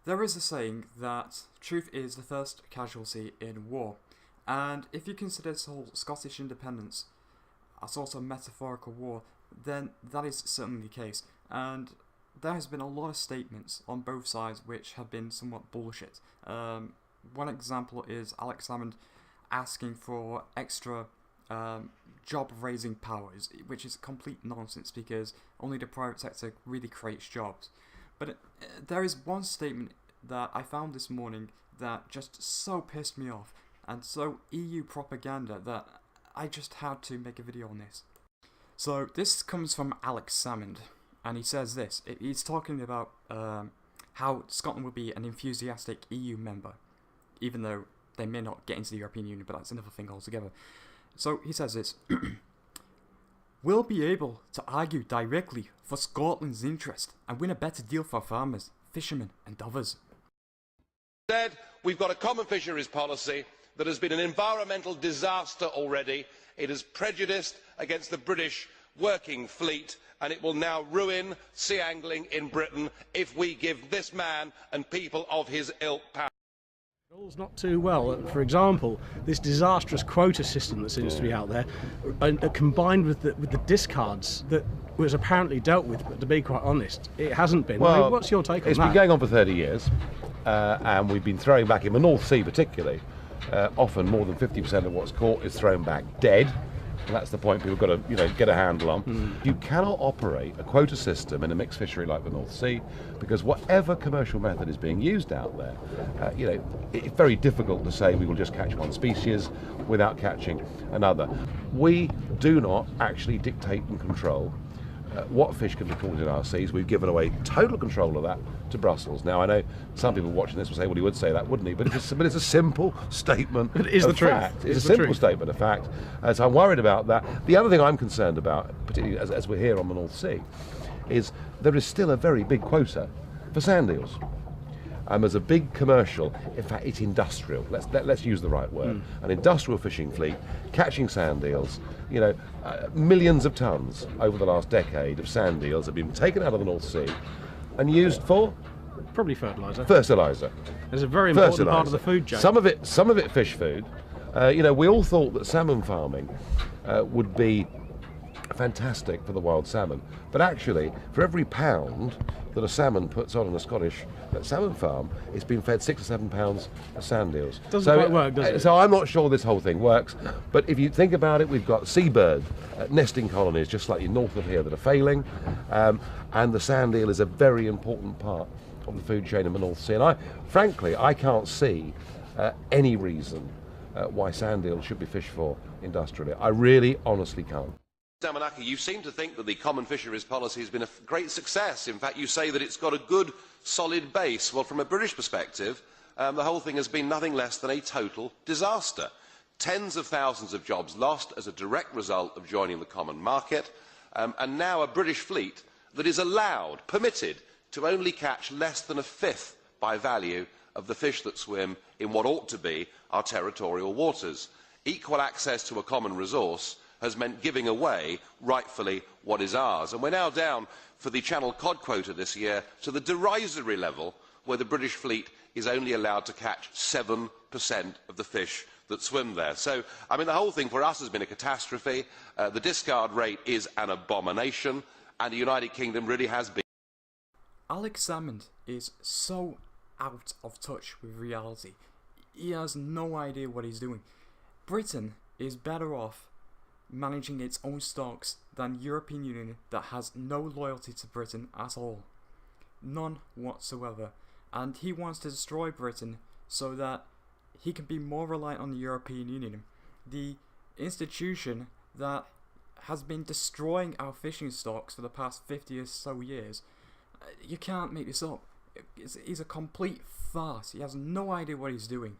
There is a saying that truth is the first casualty in war, and if you consider this whole Scottish independence a sort of metaphorical war, then that is certainly the case, and there has been a lot of statements on both sides which have been somewhat bullshit. One example is Alex Salmond asking for extra job-raising powers, which is complete nonsense because only the private sector really creates jobs. But there is one statement that I found this morning that just so pissed me off and so EU propaganda that I just had to make a video on this. So this comes from Alex Salmond, and he says this. He's talking about how Scotland will be an enthusiastic EU member, even though they may not get into the European Union, but that's another thing altogether. So he says this. We'll be able to argue directly for Scotland's interest and win a better deal for farmers, fishermen and others. Instead, we've got a common fisheries policy that has been an environmental disaster already. It has prejudiced against the British working fleet, and it will now ruin sea angling in Britain if we give this man and people of his ilk power. Not too well. For example, this disastrous quota system that seems to be out there, combined with the discards that was apparently dealt with, but to be quite honest, it hasn't been. Well, what's your take on that? It's been going on for 30 years, and we've been throwing back in the North Sea particularly. Often more than 50% of what's caught is thrown back dead. And that's the point people have got to, get a handle on. You cannot operate a quota system in a mixed fishery like the North Sea, because whatever commercial method is being used out there, it's very difficult to say we will just catch one species without catching another. We do not actually dictate and control what fish can be caught in our seas. We've given away total control of that to Brussels. Now, I know some people watching this will say, well, he would say that, wouldn't he? But it's a simple statement It is of the truth. fact. It's a simple statement of fact. So I'm worried about that. The other thing I'm concerned about, particularly as we're here on the North Sea, is there is still a very big quota for sand eels. There's a big commercial, in fact it's industrial, let's use the right word, an industrial fishing fleet catching sand eels. Millions of tonnes over the last decade of sand eels have been taken out of the North Sea and used for Probably fertiliser. Fertiliser. It's a very important part of the food chain. Some of it fish food. We all thought that salmon farming would be fantastic for the wild salmon, but actually for every pound that a salmon puts on a Scottish salmon farm, it's been fed 6 or 7 pounds of sand eels. Doesn't quite work, does it? So I'm not sure this whole thing works, but if you think about it, we've got seabird nesting colonies just slightly north of here that are failing, and the sand eel is a very important part of the food chain in the North Sea, and frankly I can't see any reason why sand eels should be fished for industrially. I really honestly can't. Damanaki, you seem to think that the common fisheries policy has been a great success. In fact, you say that it's got a good, solid base. Well, from a British perspective, the whole thing has been nothing less than a total disaster. Tens of thousands of jobs lost as a direct result of joining the common market, and now a British fleet that is permitted, to only catch less than a fifth by value of the fish that swim in what ought to be our territorial waters. Equal access to a common resource has meant giving away, rightfully, what is ours. And we're now down for the Channel cod quota this year to the derisory level where the British fleet is only allowed to catch 7% of the fish that swim there. So, the whole thing for us has been a catastrophe. The discard rate is an abomination, and the United Kingdom really has been. Alex Salmond is so out of touch with reality. He has no idea what he's doing. Britain is better off managing its own stocks than European Union that has no loyalty to Britain at all. None whatsoever. And he wants to destroy Britain so that he can be more reliant on the European Union, the institution that has been destroying our fishing stocks for the past 50 or so years. You can't make this up. He's a complete farce. He has no idea what he's doing.